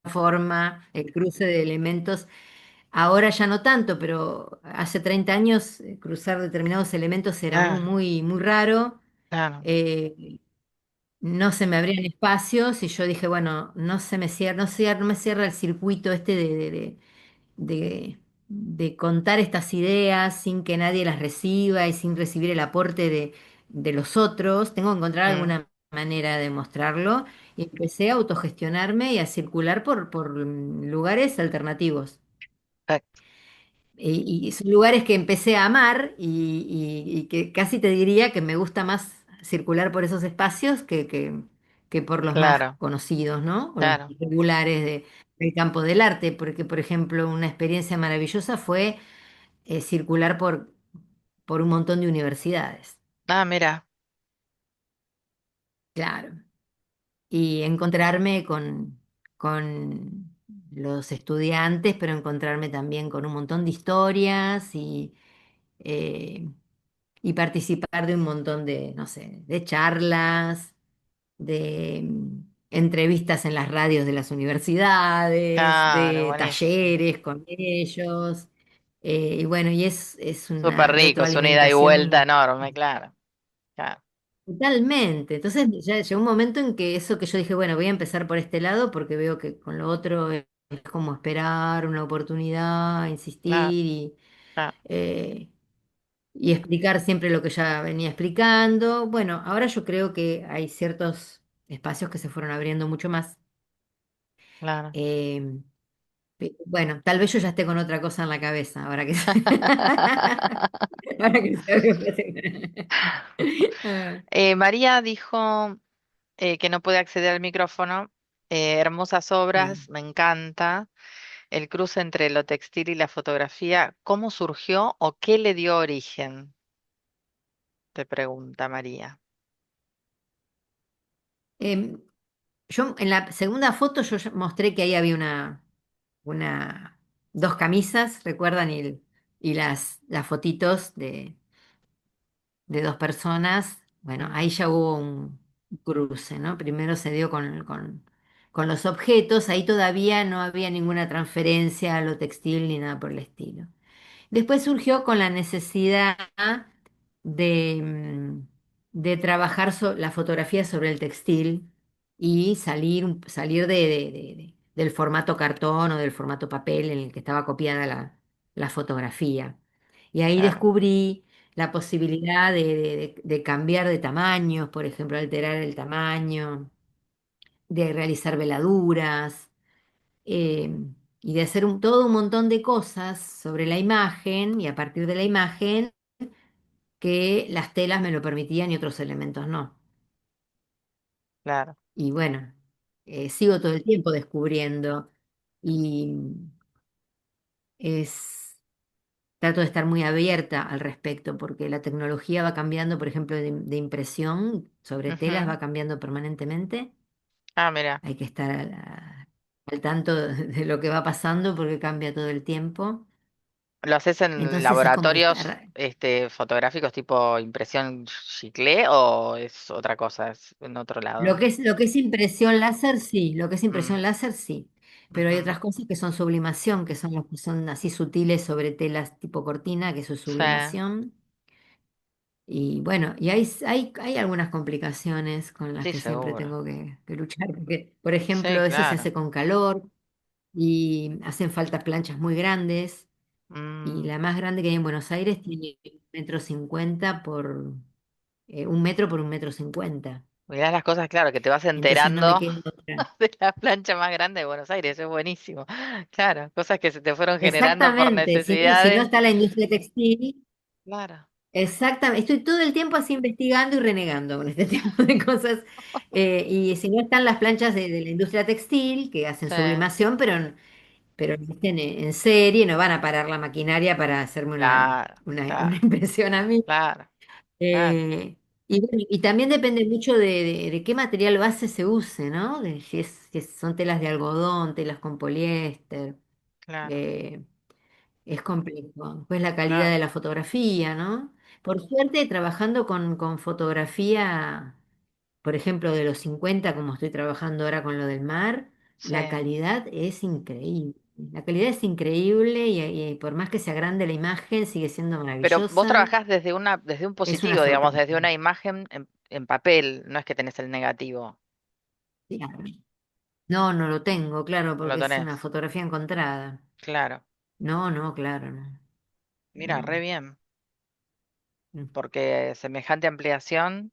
forma, el cruce de elementos. Ahora ya no tanto, pero hace 30 años cruzar determinados elementos era claro, muy raro. claro. eh, no se me abrían espacios y yo dije, bueno, no me cierra el circuito este de- de contar estas ideas sin que nadie las reciba y sin recibir el aporte de los otros. Tengo que encontrar Mm, alguna manera de mostrarlo. Y empecé a autogestionarme y a circular por lugares alternativos. perfecto, Y son lugares que empecé a amar y que casi te diría que me gusta más circular por esos espacios que por los más claro, conocidos, ¿no? O los claro. regulares del campo del arte, porque, por ejemplo, una experiencia maravillosa fue circular por un montón de universidades, Ah, mira, claro, y encontrarme con los estudiantes, pero encontrarme también con un montón de historias eh, y participar de un montón de, no sé, de charlas, de entrevistas en las radios de las universidades, claro, de buenísimo. talleres con ellos. Y bueno, y es Súper una rico, es una ida y vuelta retroalimentación enorme, claro, claro, totalmente. Entonces ya llegó un momento en que eso que yo dije, bueno, voy a empezar por este lado porque veo que con lo otro es como esperar una oportunidad, claro, insistir claro, eh, y explicar siempre lo que ya venía explicando. Bueno, ahora yo creo que hay ciertos espacios que se fueron abriendo mucho más. claro. Eh, bueno, tal vez yo ya esté con otra cosa en la cabeza, ahora que, ahora que se Ah, María dijo que no puede acceder al micrófono. Hermosas ah. obras, me encanta. El cruce entre lo textil y la fotografía, ¿cómo surgió o qué le dio origen? Te pregunta María. Em, yo en la segunda foto yo ya mostré que ahí había una, dos camisas, ¿recuerdan? Y las fotitos de dos personas. Bueno, Mm, ahí ya hubo un cruce, ¿no? Primero se dio con los objetos, ahí todavía no había ninguna transferencia a lo textil ni nada por el estilo. Después surgió con la necesidad de, de trabajar la fotografía sobre el textil y salir del formato cartón o del formato papel en el que estaba copiada la fotografía. Y ahí claro, descubrí la posibilidad de cambiar de tamaños, por ejemplo, alterar el tamaño, de realizar veladuras eh, y de hacer todo un montón de cosas sobre la imagen y a partir de la imagen que las telas me lo permitían y otros elementos no. claro. Y bueno, sigo todo el tiempo descubriendo y es, trato de estar muy abierta al respecto porque la tecnología va cambiando, por ejemplo, de impresión sobre telas Ujú. va cambiando permanentemente. Ah, mira, Hay que estar al tanto de lo que va pasando porque cambia todo el tiempo. ¿lo haces en Entonces es como laboratorios estar. fotográficos tipo impresión chiclé o es otra cosa, es en otro lado? Lo que es impresión láser, sí, lo que es Mm, impresión láser, sí. Pero hay ujú. otras cosas que son sublimación, que son los que son así sutiles sobre telas tipo cortina, que eso es Sí, sublimación. Y bueno, y hay algunas complicaciones con las sí, que siempre seguro. tengo que luchar, porque, por Sí, ejemplo, eso se claro. hace con calor y hacen falta planchas muy grandes. Y Mm. la más grande que hay en Buenos Aires tiene 1,50 m por 1 metro por 1,50 m. Mirá las cosas, claro, que te vas Entonces no me enterando queda otra. de la plancha más grande de Buenos Aires, es buenísimo. Claro, cosas que se te fueron generando por Exactamente, si no necesidades. está la industria textil, Claro, exactamente, estoy todo el tiempo así investigando y renegando con este tipo de cosas. Y si no están las planchas de la industria textil, que hacen sí, sublimación, pero pero lo hacen en serie, no van a parar la maquinaria para hacerme Claro, una claro, impresión a mí. claro, claro, Eh, y, bueno, y también depende mucho de qué material base se use, ¿no? De si son telas de algodón, telas con poliéster. claro, eh, es complejo. Pues la calidad claro. de la fotografía, ¿no? Por suerte, trabajando con fotografía, por ejemplo, de los 50 como estoy trabajando ahora con lo del mar, Sí. la calidad es increíble. La calidad es increíble y por más que sea grande la imagen, sigue siendo Pero vos maravillosa. trabajás desde un Es una positivo, digamos, desde fotografía. una imagen en papel, no es que tenés el negativo, Claro. No, no lo tengo, claro, no lo porque es una tenés. fotografía encontrada. Claro. No, no, claro, no. Mira, re No. bien, Mm. porque semejante ampliación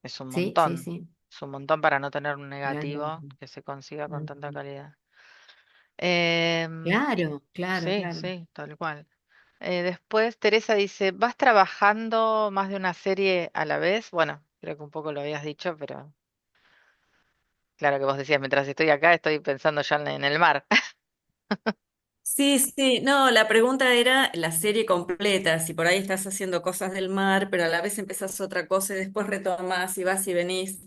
es un Sí, sí, montón. sí. Es un montón para no tener un Realmente. negativo que se consiga con tanta Ujú. calidad. Em, Claro, claro, sí, claro. sí, tal cual. Después Teresa dice, ¿vas trabajando más de una serie a la vez? Bueno, creo que un poco lo habías dicho, pero claro que vos decías, mientras estoy acá estoy pensando ya en el mar. Sí, sí, no, la pregunta era la serie completa, si por ahí estás haciendo cosas del mar, pero a la vez empezás otra cosa y después retomás y vas y venís,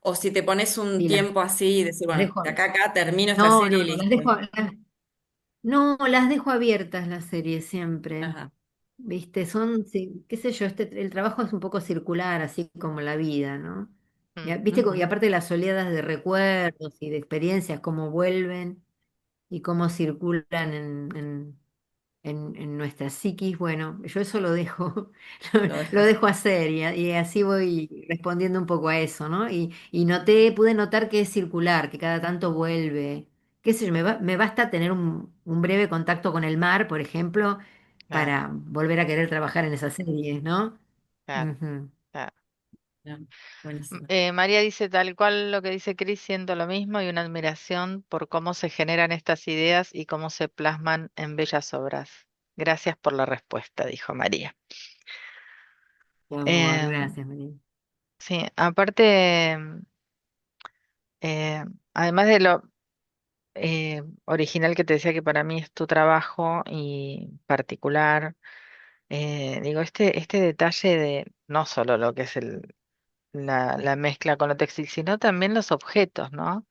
o si te pones un Sí, tiempo así y decir, las bueno, dejo. de acá a acá termino esta No, serie no, y no, las listo. dejo. No, las dejo abiertas las series siempre. Ajá. ¿Viste? Son, sí, qué sé yo, el trabajo es un poco circular, así como la vida, ¿no? Mm, ¿Viste? Y Ujú. aparte las oleadas de recuerdos y de experiencias, cómo vuelven y cómo circulan en nuestra psiquis, bueno, yo eso lo dejo, Lo lo dejas. dejo hacer y así voy respondiendo un poco a eso, ¿no? Y pude notar que es circular, que cada tanto vuelve, qué sé yo, me basta tener un breve contacto con el mar, por ejemplo, claro, para volver a querer trabajar en esas series, ¿no? claro, Ujú. claro. No, buenísimo. María dice tal cual lo que dice Cris, siento lo mismo y una admiración por cómo se generan estas ideas y cómo se plasman en bellas obras. Gracias por la respuesta, dijo María. Mi amor, Em, gracias, María. sí, aparte, eh, además de lo original que te decía que para mí es tu trabajo y particular, digo, este detalle de no solo lo que es la mezcla con lo textil, sino también los objetos, ¿no?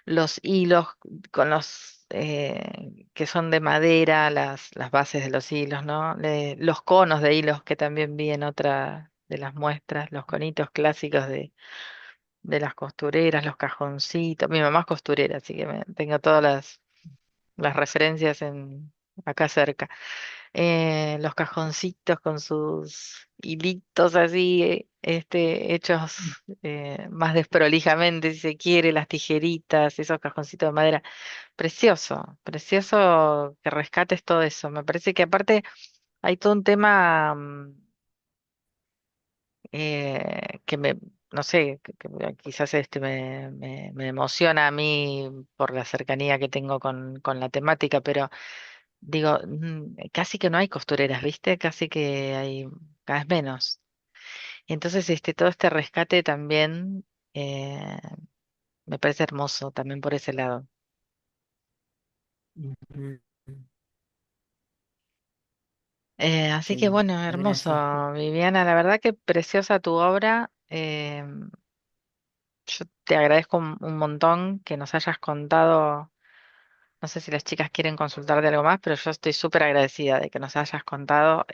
Los hilos con los que son de madera, las bases de los hilos, ¿no? Los conos de hilos que también vi en otra de las muestras, los conitos clásicos de las costureras, los cajoncitos. Mi mamá es costurera, así que tengo todas las referencias acá cerca. Los cajoncitos con sus hilitos así, hechos más desprolijamente, si se quiere, las tijeritas, esos cajoncitos de madera. Precioso, precioso que rescates todo eso. Me parece que aparte hay todo un tema que no sé, que quizás me emociona a mí por la cercanía que tengo con la temática, pero digo, casi que no hay costureras, ¿viste? Casi que hay cada vez menos. Y entonces todo este rescate también eh, me parece hermoso también por ese lado. Ujú. Así que Sí, bueno, hermoso, gracias. Viviana, la verdad que preciosa tu obra. Yo te agradezco un montón que nos hayas contado. No sé si las chicas quieren consultar de algo más, pero yo estoy súper agradecida de que nos hayas contado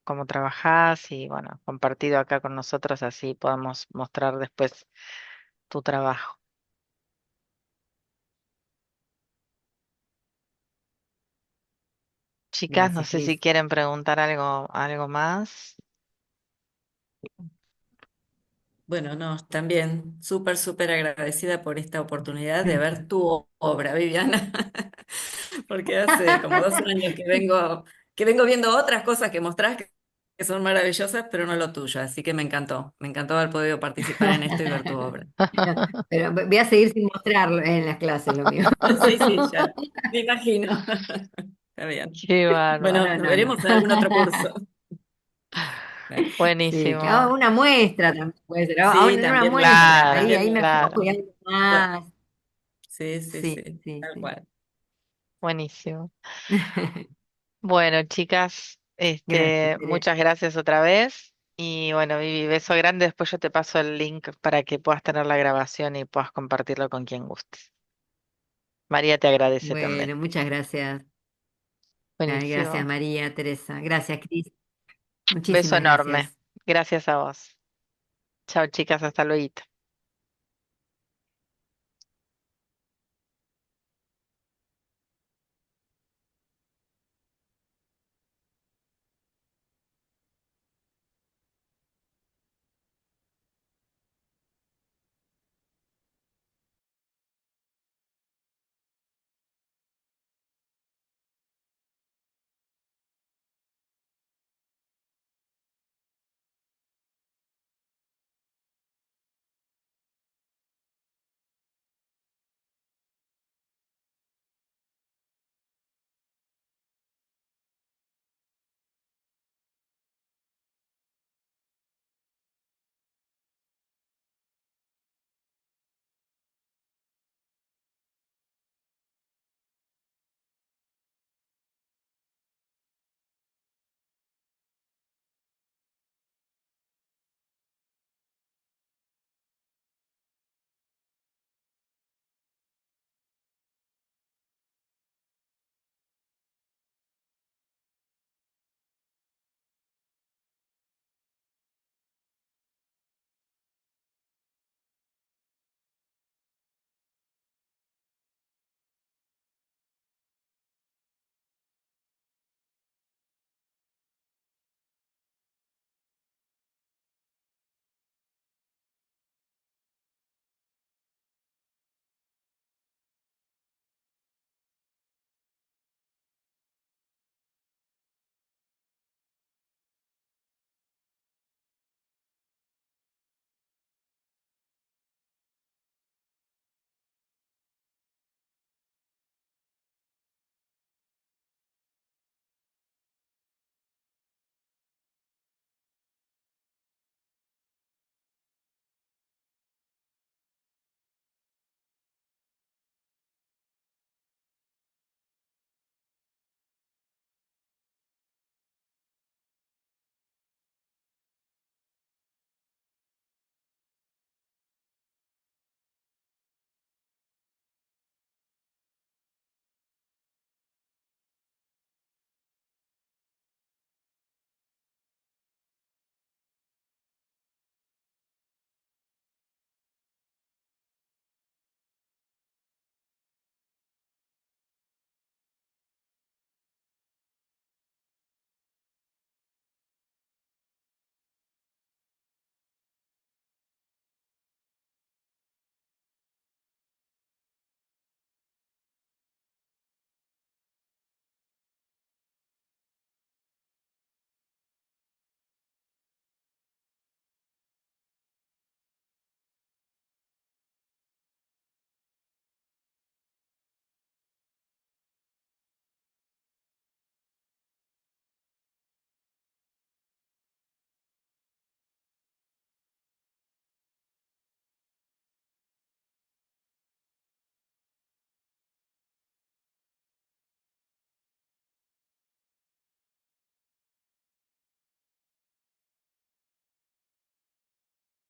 cómo trabajás y bueno, compartido acá con nosotros, así podemos mostrar después tu trabajo. Chicas, no Gracias, sé si Cris. quieren preguntar algo más. Bueno, no, también súper, súper agradecida por esta oportunidad de ver tu obra, Viviana, porque hace como 2 años que vengo viendo otras cosas que mostrás que son maravillosas, pero no lo tuyo, así que me encantó haber podido participar en esto y ver tu obra. Pero voy a seguir sin mostrarlo en las clases, lo mío. Sí, sí, ya, me imagino. Está bien. Qué Bueno, bárbaro. No, nos no, no. veremos en algún otro curso. Sí, Buenísimo. una muestra también puede ser, Sí, una también muestra, Claro, también ahí me me fui claro. cuidando bueno, más. sí, sí, Sí, sí, sí, tal sí. cual. Buenísimo. Bueno, chicas, Gracias, Tere. muchas gracias otra vez. Y bueno, Vivi, beso grande. Después yo te paso el link para que puedas tener la grabación y puedas compartirlo con quien gustes. María te agradece también. Bueno, muchas gracias. Ay, gracias, Buenísimo. María, Teresa. Gracias, Cris. Beso Muchísimas enorme. gracias. Gracias a vos. Chao, chicas, hasta luego.